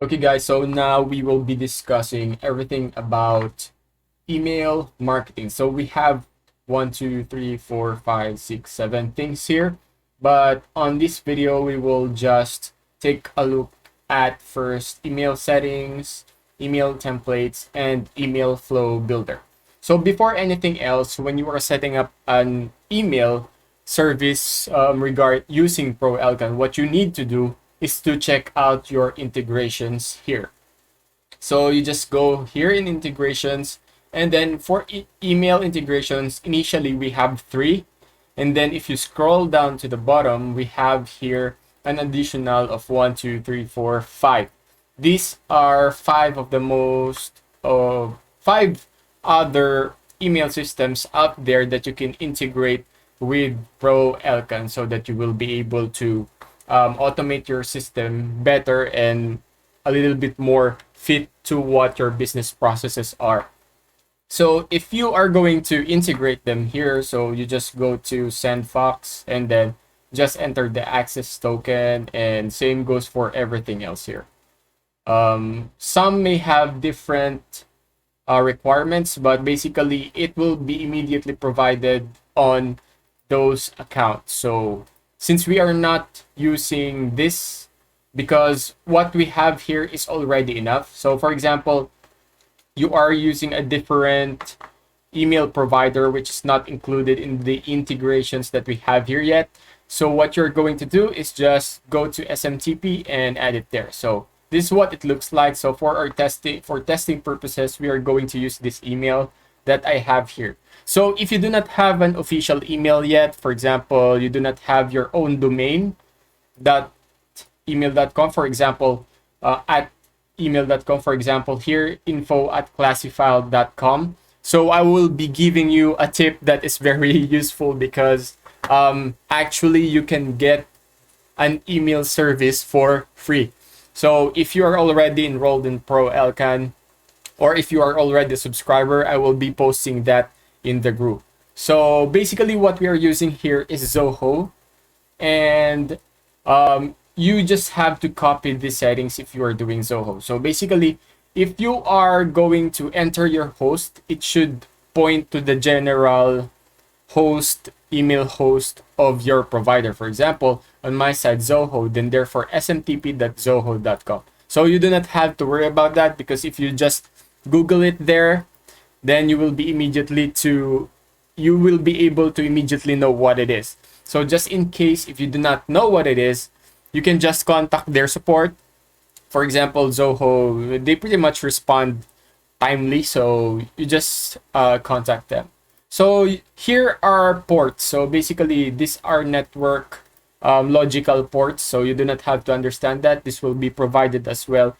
Okay, guys, so now we will be discussing everything about email marketing. So we have 1, 2, 3, 4, 5, 6, 7 things here. But on this video, we will just take a look at first email settings, email templates, and email flow builder. So before anything else, when you are setting up an email service regard using Pro Elkan, what you need to do is to check out your integrations here. So you just go here in integrations, and then for email integrations, initially we have 3. And then if you scroll down to the bottom, we have here an additional of 1, 2, 3, 4, 5. These are 5 of the most 5 other email systems out there that you can integrate with Pro Elkan, so that you will be able to automate your system better and a little bit more fit to what your business processes are. So if you are going to integrate them here, so you just go to Sandfox and then just enter the access token, and same goes for everything else here. Some may have different requirements, but basically it will be immediately provided on those accounts. So since we are not using this, because what we have here is already enough. So for example, you are using a different email provider which is not included in the integrations that we have here yet. So what you're going to do is just go to SMTP and add it there. So this is what it looks like. So for our testing purposes, we are going to use this email that I have here. So if you do not have an official email yet, for example, you do not have your own domain email.com, for example, at email.com, for example, here info@classifile.com. So I will be giving you a tip that is very useful, because actually you can get an email service for free. So if you are already enrolled in Pro Elkan, or if you are already a subscriber, I will be posting that in the group. So basically what we are using here is Zoho, and you just have to copy the settings if you are doing Zoho. So basically, if you are going to enter your host, it should point to the general host, email host of your provider. For example, on my side, Zoho, then therefore smtp.zoho.com. So you do not have to worry about that, because if you just Google it there, then you will be able to immediately know what it is. So just in case if you do not know what it is, you can just contact their support. For example, Zoho, they pretty much respond timely, so you just contact them. So here are ports. So basically, these are network logical ports, so you do not have to understand that. This will be provided as well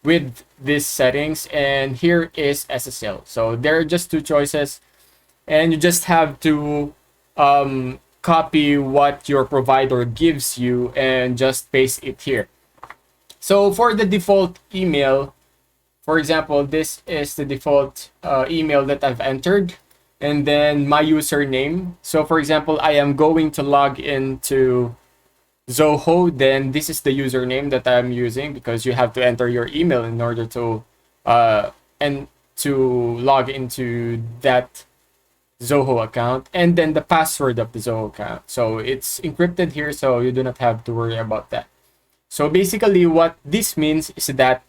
with these settings. And here is SSL. So there are just 2 choices, and you just have to copy what your provider gives you and just paste it here. So for the default email, for example, this is the default email that I've entered, and then my username. So for example, I am going to log into Zoho, then this is the username that I'm using, because you have to enter your email in order to log into that Zoho account, and then the password of the Zoho account. So it's encrypted here, so you do not have to worry about that. So basically what this means is that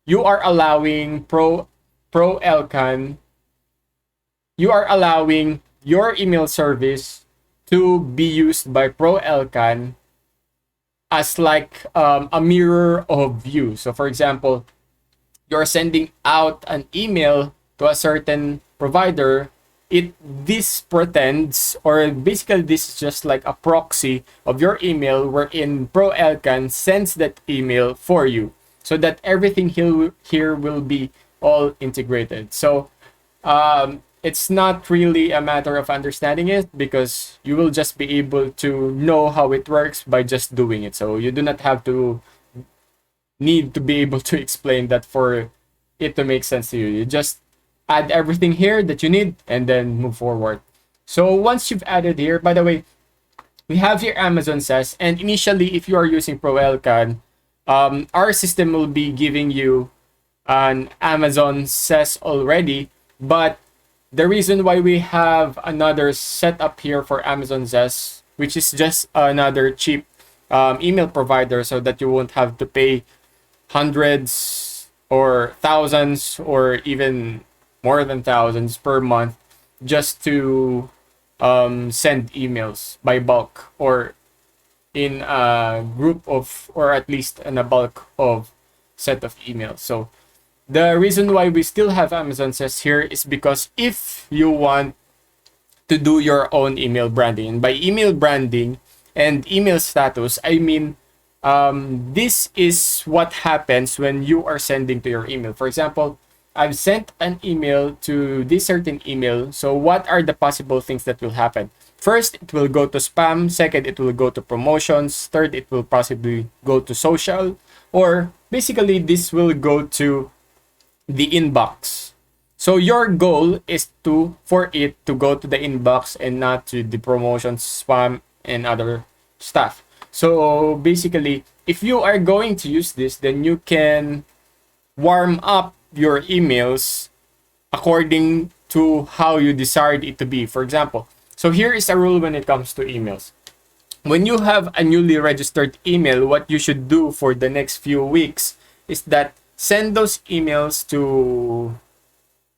you are allowing Pro Elkan, you are allowing your email service to be used by Pro Elkan as like a mirror of you. So for example, you're sending out an email to a certain provider, this pretends, or basically this is just like a proxy of your email, wherein Pro Elkan sends that email for you, so that everything here will be all integrated. So it's not really a matter of understanding it, because you will just be able to know how it works by just doing it. So you do not have to need to be able to explain that for it to make sense to you. You just add everything here that you need and then move forward. So once you've added here, by the way, we have here Amazon says, and initially if you are using Pro Elkan, our system will be giving you an Amazon says already, but the reason why we have another setup here for Amazon says, which is just another cheap email provider, so that you won't have to pay hundreds or thousands or even more than thousands per month just to send emails by bulk or in a group of, or at least in a bulk of set of emails. So the reason why we still have Amazon says here is because if you want to do your own email branding, and by email branding and email status, I mean this is what happens when you are sending to your email. For example, I've sent an email to this certain email. So what are the possible things that will happen? First, it will go to spam. Second, it will go to promotions. Third, it will possibly go to social. Or basically, this will go to the inbox. So your goal is for it to go to the inbox and not to the promotions, spam, and other stuff. So basically, if you are going to use this, then you can warm up your emails according to how you desired it to be. For example, so here is a rule when it comes to emails. When you have a newly registered email, what you should do for the next few weeks is that send those emails to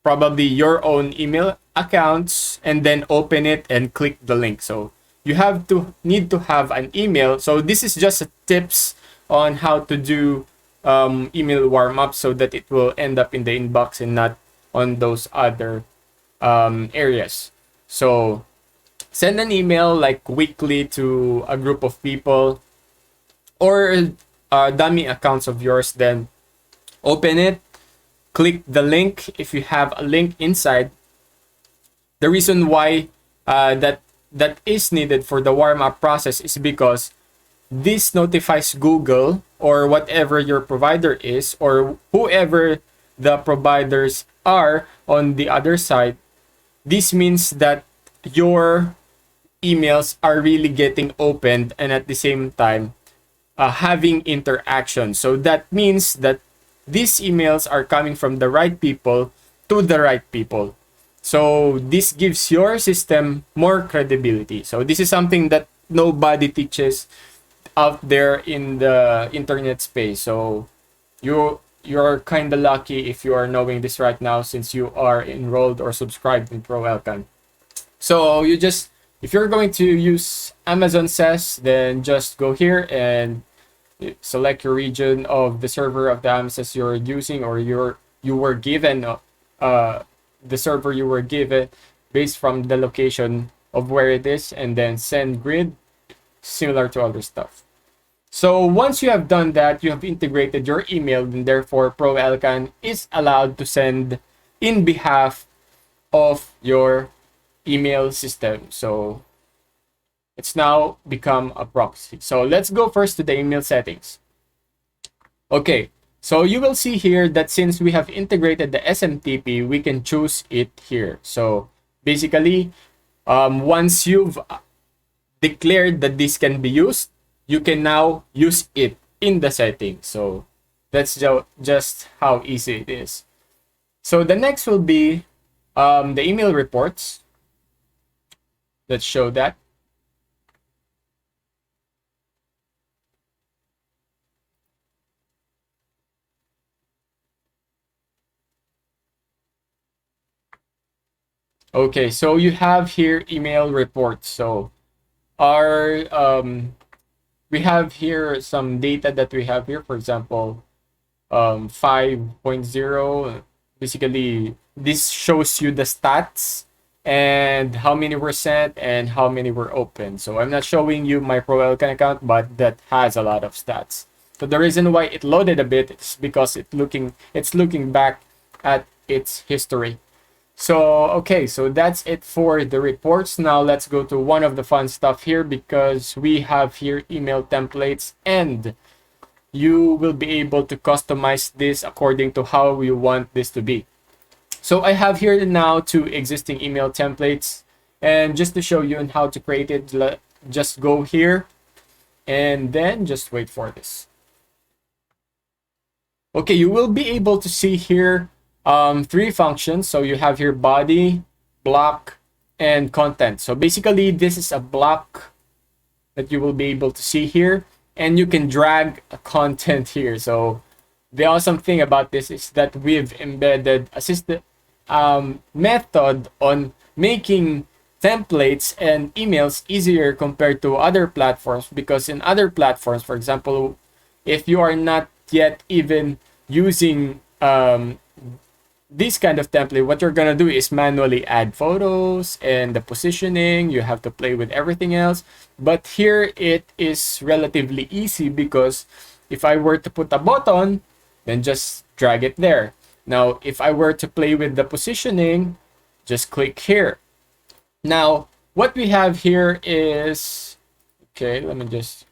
probably your own email accounts and then open it and click the link. So you need to have an email. So this is just a tips on how to do email warm up so that it will end up in the inbox and not on those other areas. So send an email like weekly to a group of people or dummy accounts of yours. Then open it, click the link if you have a link inside. The reason why that is needed for the warm up process is because this notifies Google or whatever your provider is, or whoever the providers are on the other side. This means that your emails are really getting opened and at the same time having interaction. So that means that these emails are coming from the right people to the right people. So this gives your system more credibility. So this is something that nobody teaches out there in the internet space. So you're kind of lucky if you are knowing this right now, since you are enrolled or subscribed in Pro Elkan. So if you're going to use Amazon says, then just go here and select your region of the server of the Amazon you're using, or you were given the server you were given based from the location of where it is, and then send grid, similar to other stuff. So once you have done that, you have integrated your email, and therefore Pro Elkan is allowed to send in behalf of your email system. So it's now become a proxy. So let's go first to the email settings. Okay, so you will see here that since we have integrated the SMTP, we can choose it here. So basically, once you've declared that this can be used, you can now use it in the settings. So that's just how easy it is. So the next will be the email reports. Let's show that. Okay, so you have here email reports. So our we have here some data that we have here. For example, 5.0. Basically, this shows you the stats and how many were sent and how many were open. So I'm not showing you my Pro Elkan account, but that has a lot of stats. So the reason why it loaded a bit is because it's looking back at its history. So okay, so that's it for the reports. Now let's go to one of the fun stuff here, because we have here email templates, and you will be able to customize this according to how you want this to be. So I have here now 2 existing email templates, and just to show you on how to create it, just go here and then just wait for this. Okay, you will be able to see here three functions. So you have here body, block, and content. So basically, this is a block that you will be able to see here, and you can drag a content here. So the awesome thing about this is that we've embedded a system method on making templates and emails easier compared to other platforms, because in other platforms, for example, if you are not yet even using this kind of template, what you're gonna do is manually add photos and the positioning. You have to play with everything else. But here it is relatively easy, because if I were to put a button, then just drag it there. Now, if I were to play with the positioning, just click here. Now, what we have here is, okay, let me just,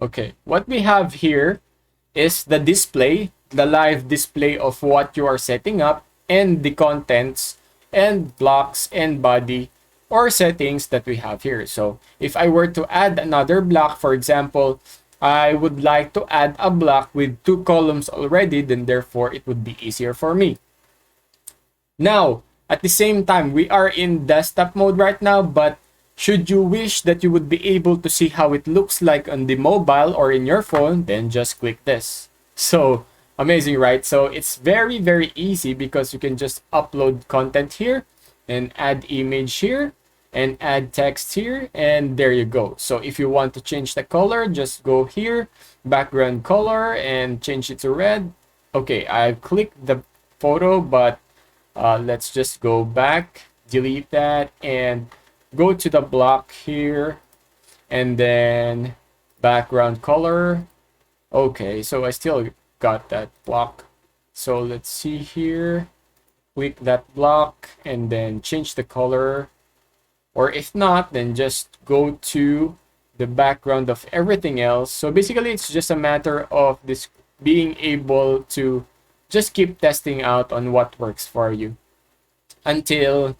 okay, what we have here is the display, the live display of what you are setting up, and the contents and blocks and body or settings that we have here. So if I were to add another block, for example, I would like to add a block with 2 columns already, then therefore it would be easier for me. Now, at the same time, we are in desktop mode right now, but should you wish that you would be able to see how it looks like on the mobile or in your phone, then just click this. So amazing, right? So it's very, very easy, because you can just upload content here and add image here and add text here, and there you go. So if you want to change the color, just go here, background color, and change it to red. Okay, I clicked the photo, but let's just go back, delete that, and go to the block here, and then background color. Okay, so I still got that block. So let's see here, click that block and then change the color. Or if not, then just go to the background of everything else. So basically, it's just a matter of this being able to just keep testing out on what works for you until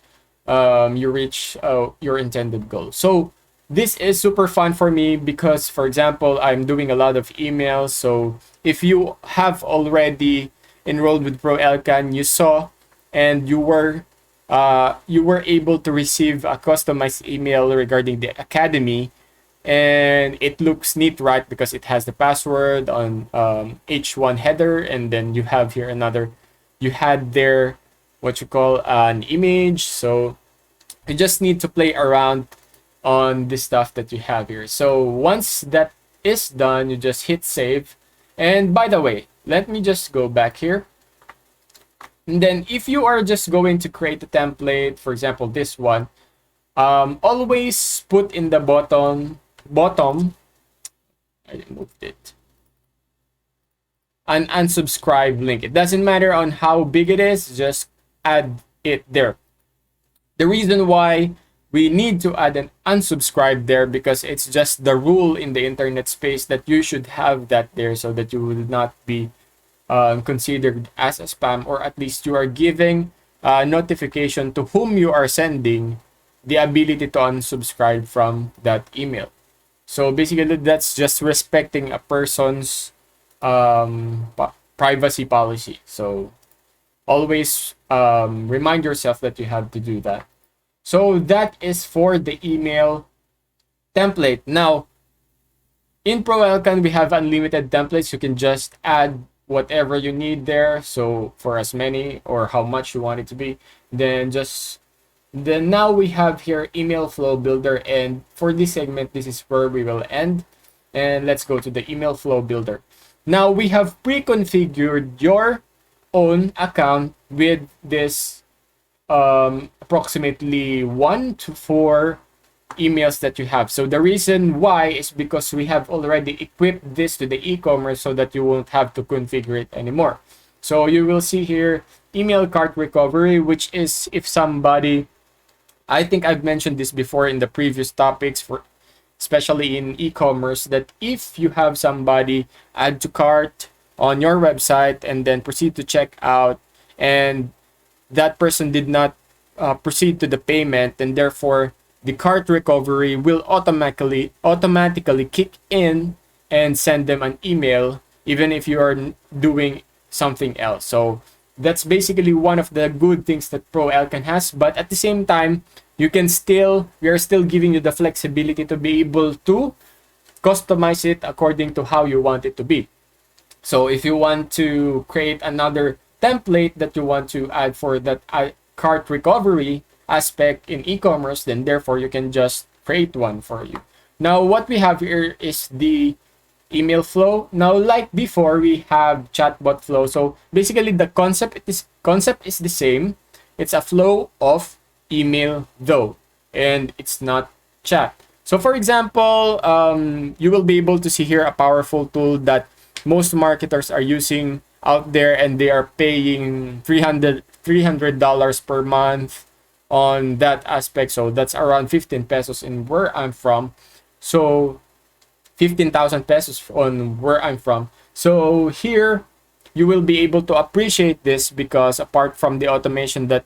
you reach your intended goal. So this is super fun for me, because, for example, I'm doing a lot of emails. So if you have already enrolled with Pro Elkan, you saw and you were able to receive a customized email regarding the academy, and it looks neat, right? Because it has the password on H1 header, and then you have here another, you had there what you call an image. So you just need to play around on the stuff that you have here. So once that is done, you just hit save. And by the way, let me just go back here. And then if you are just going to create a template, for example, this one, always put in the bottom, I moved it, an unsubscribe link. It doesn't matter on how big it is, just add it there. The reason why we need to add an unsubscribe there, because it's just the rule in the internet space that you should have that there, so that you will not be considered as a spam, or at least you are giving notification to whom you are sending the ability to unsubscribe from that email. So basically, that's just respecting a person's privacy policy. So always remind yourself that you have to do that. So that is for the email template. Now, in Pro Elkan, we have unlimited templates. You can just add whatever you need there. So for as many or how much you want it to be, then now we have here email flow builder. And for this segment, this is where we will end. And let's go to the email flow builder. Now we have pre-configured your own account with this approximately 1 to 4 emails that you have. So the reason why is because we have already equipped this to the e-commerce, so that you won't have to configure it anymore. So you will see here email cart recovery, which is if somebody, I think I've mentioned this before in the previous topics, for especially in e-commerce, that if you have somebody add to cart on your website and then proceed to check out, and that person did not proceed to the payment, and therefore the cart recovery will automatically kick in and send them an email, even if you are doing something else. So that's basically one of the good things that Pro Elkan has. But at the same time, we are still giving you the flexibility to be able to customize it according to how you want it to be. So if you want to create another template that you want to add for that cart recovery aspect in e-commerce, then therefore you can just create one for you. Now what we have here is the email flow. Now like before, we have chatbot flow. So basically the concept is the same. It's a flow of email though, and it's not chat. So for example, you will be able to see here a powerful tool that most marketers are using out there, and they are paying $300 per month on that aspect. So that's around 15 pesos in where I'm from. So 15,000 pesos on where I'm from. So here you will be able to appreciate this, because apart from the automation that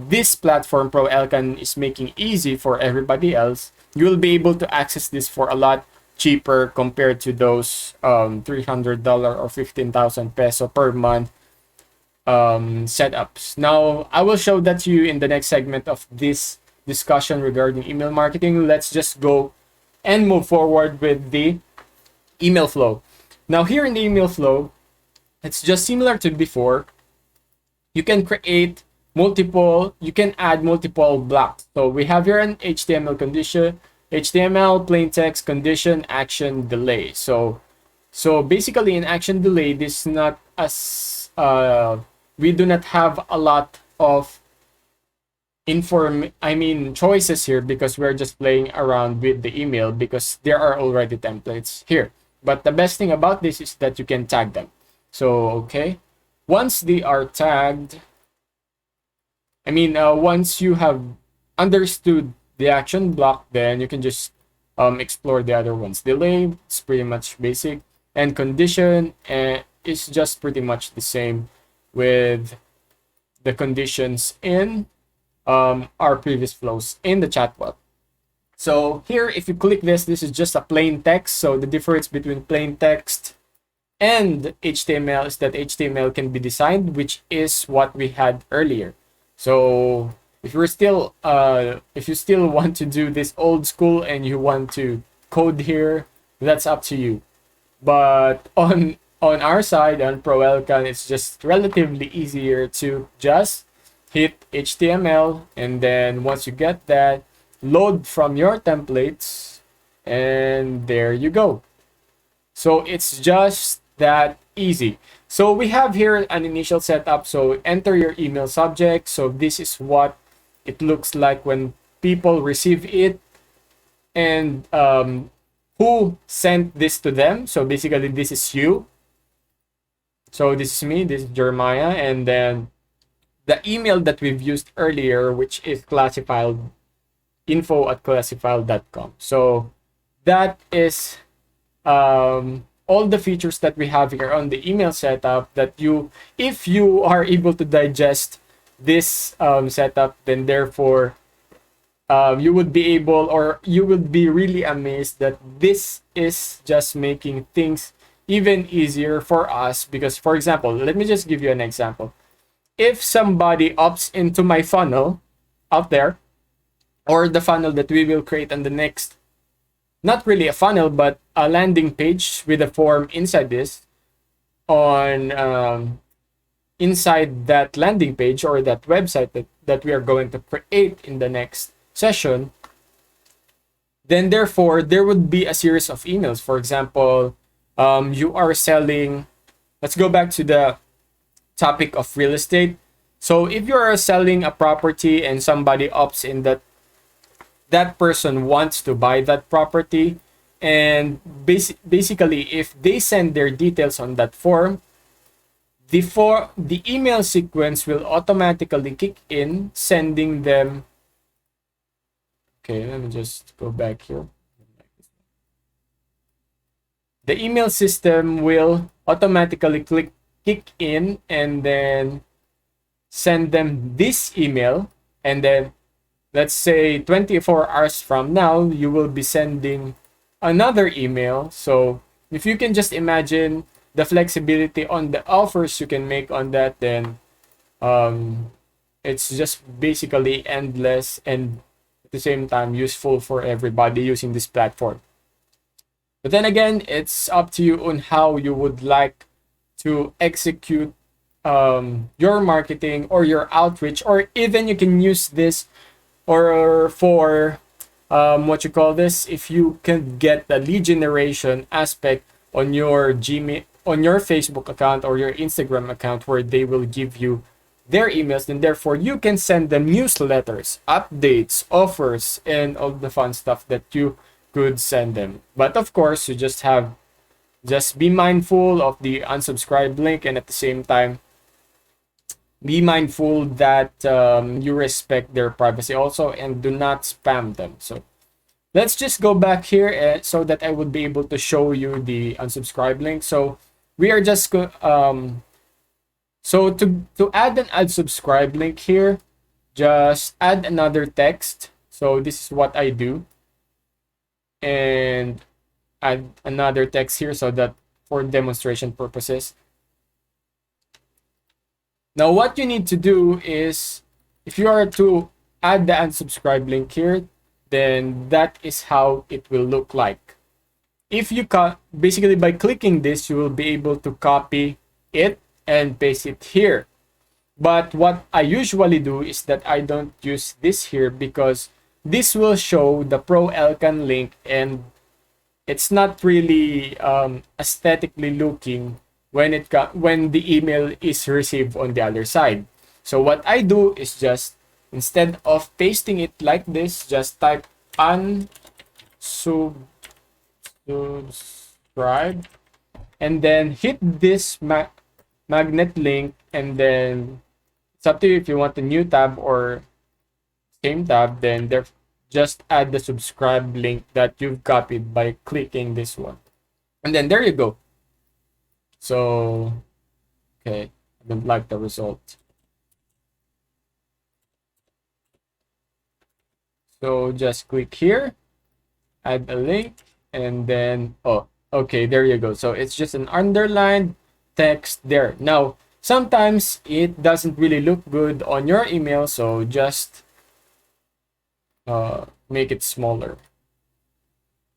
this platform Pro Elkan is making easy for everybody else, you will be able to access this for a lot cheaper compared to those $300 or 15,000 peso per month setups. Now I will show that to you in the next segment of this discussion regarding email marketing. Let's just go and move forward with the email flow. Now here in the email flow, it's just similar to before. You can add multiple blocks. So we have here an HTML condition, HTML, plain text, condition, action, delay. So basically in action delay, this is not as we do not have a lot of choices here, because we're just playing around with the email because there are already templates here. But the best thing about this is that you can tag them. So okay, once they are tagged, once you have understood the action block, then you can just explore the other ones. Delay is pretty much basic, and condition is just pretty much the same with the conditions in our previous flows in the chatbot. So here, if you click this is just a plain text. So the difference between plain text and HTML is that HTML can be designed, which is what we had earlier. So if you still want to do this old school and you want to code here, that's up to you. But on our side, on Pro Elkan, it's just relatively easier to just hit HTML, and then once you get that, load from your templates, and there you go. So it's just that easy. So we have here an initial setup. So enter your email subject. So this is what it looks like when people receive it, and who sent this to them. So basically this is you. So this is me, this is Jeremiah, and then the email that we've used earlier, which is classified info@classifile.com. So that is all the features that we have here on the email setup, that if you are able to digest this setup, then therefore you would be able, or you would be really amazed that this is just making things even easier for us. Because for example, let me just give you an example. If somebody opts into my funnel out there, or the funnel that we will create on the next, not really a funnel, but a landing page with a form inside this, inside that landing page or that website that we are going to create in the next session, then therefore there would be a series of emails. For example, you are selling, let's go back to the topic of real estate. So if you are selling a property and somebody opts in, that person wants to buy that property, and basically if they send their details on that form, the email sequence will automatically kick in, sending them. Okay, let me just go back here. The email system will automatically kick in and then send them this email, and then let's say 24 hours from now you will be sending another email. So if you can just imagine, the flexibility on the offers you can make on that, then it's just basically endless and at the same time useful for everybody using this platform. But then again, it's up to you on how you would like to execute your marketing or your outreach, or even you can use this or for what you call this, if you can get the lead generation aspect on your Gmail, on your Facebook account or your Instagram account, where they will give you their emails, then therefore you can send them newsletters, updates, offers, and all the fun stuff that you could send them. But of course, you just be mindful of the unsubscribe link, and at the same time be mindful that you respect their privacy also, and do not spam them. So let's just go back here so that I would be able to show you the unsubscribe link. So we are just so to add an unsubscribe link here, just add another text. So this is what I do, and add another text here so that for demonstration purposes. Now what you need to do is, if you are to add the unsubscribe link here, then that is how it will look like. If you basically by clicking this, you will be able to copy it and paste it here. But what I usually do is that I don't use this here, because this will show the Pro Elkan link and it's not really aesthetically looking when the email is received on the other side. So what I do is just, instead of pasting it like this, just type unsubscribe and then hit this magnet link, and then it's up to you if you want a new tab or same tab. Then there, just add the subscribe link that you've copied by clicking this one, and then there you go. So okay, I don't like the result. So just click here, add a link, and then oh, okay, there you go. So it's just an underlined text there. Now sometimes it doesn't really look good on your email, so just make it smaller.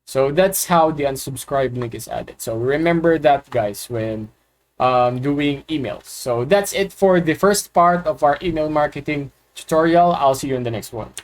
So that's how the unsubscribe link is added. So remember that, guys, when doing emails. So that's it for the first part of our email marketing tutorial. I'll see you in the next one.